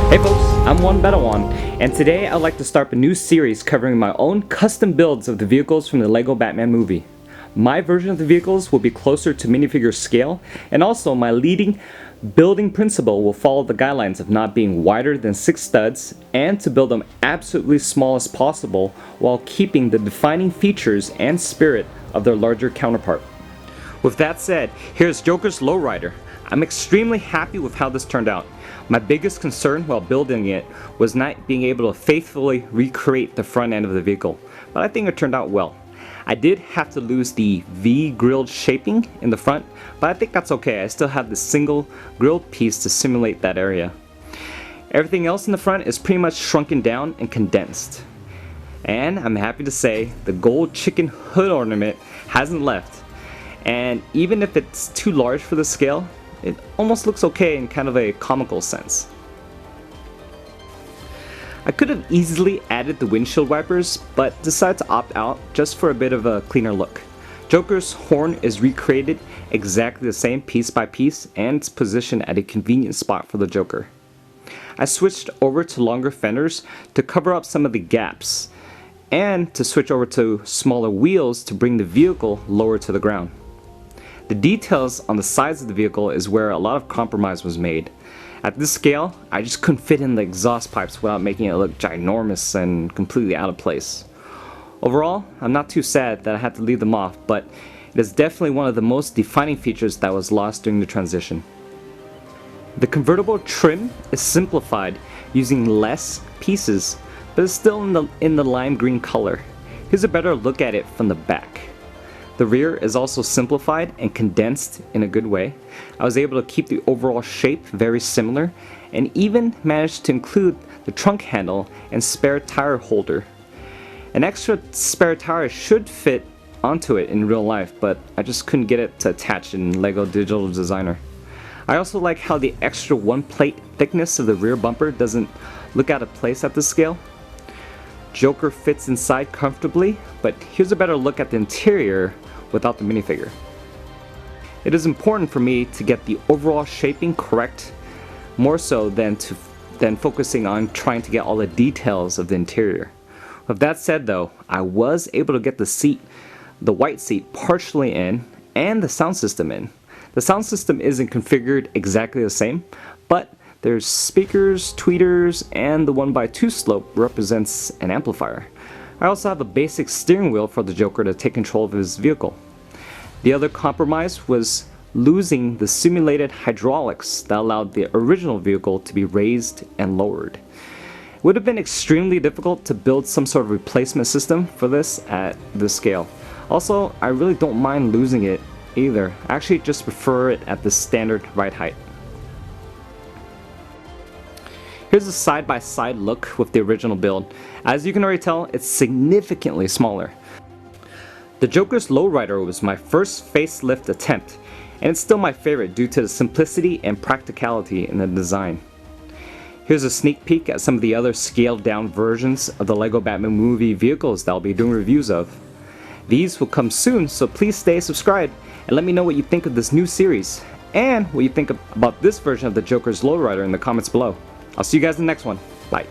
Hey folks, I'm One Betawan, and today I'd like to start a new series covering my own custom builds of the vehicles from the LEGO Batman movie. My version of the vehicles will be closer to minifigure scale, and also my leading building principle will follow the guidelines of not being wider than 6 studs and to build them absolutely small as possible while keeping the defining features and spirit of their larger counterpart. With that said, here's Joker's Lowrider. I'm extremely happy with how this turned out. My biggest concern while building it was not being able to faithfully recreate the front end of the vehicle, but I think it turned out well. I did have to lose the V-grilled shaping in the front, but I think that's okay. I still have the single grilled piece to simulate that area. Everything else in the front is pretty much shrunken down and condensed. And I'm happy to say the gold chicken hood ornament hasn't left. And even if it's too large for the scale, it almost looks okay in kind of a comical sense. I could have easily added the windshield wipers, but decided to opt out just for a bit of a cleaner look. Joker's horn is recreated exactly the same piece by piece, and it's positioned at a convenient spot for the Joker. I switched over to longer fenders to cover up some of the gaps, and to switch over to smaller wheels to bring the vehicle lower to the ground. The details on the sides of the vehicle is where a lot of compromise was made. At this scale, I just couldn't fit in the exhaust pipes without making it look ginormous and completely out of place. Overall, I'm not too sad that I had to leave them off, but it is definitely one of the most defining features that was lost during the transition. The convertible trim is simplified using less pieces, but is still in the lime green color. Here's a better look at it from the back. The rear is also simplified and condensed in a good way. I was able to keep the overall shape very similar and even managed to include the trunk handle and spare tire holder. An extra spare tire should fit onto it in real life, but I just couldn't get it to attach in LEGO Digital Designer. I also like how the extra 1 plate thickness of the rear bumper doesn't look out of place at this scale. Joker fits inside comfortably, but here's a better look at the interior without the minifigure. It is important for me to get the overall shaping correct, more so than focusing on trying to get all the details of the interior. With that said though, I was able to get the white seat partially in and the sound system in. The sound system isn't configured exactly the same, but there's speakers, tweeters, and the 1x2 slope represents an amplifier. I also have a basic steering wheel for the Joker to take control of his vehicle. The other compromise was losing the simulated hydraulics that allowed the original vehicle to be raised and lowered. It would have been extremely difficult to build some sort of replacement system for this at this scale. Also, I really don't mind losing it either. I actually just prefer it at the standard ride height. Here's a side-by-side look with the original build. As you can already tell, it's significantly smaller. The Joker's Lowrider was my first facelift attempt, and it's still my favorite due to the simplicity and practicality in the design. Here's a sneak peek at some of the other scaled down versions of the LEGO Batman movie vehicles that I'll be doing reviews of. These will come soon, so please stay subscribed and let me know what you think of this new series, and what you think about this version of the Joker's Lowrider in the comments below. I'll see you guys in the next one. Bye.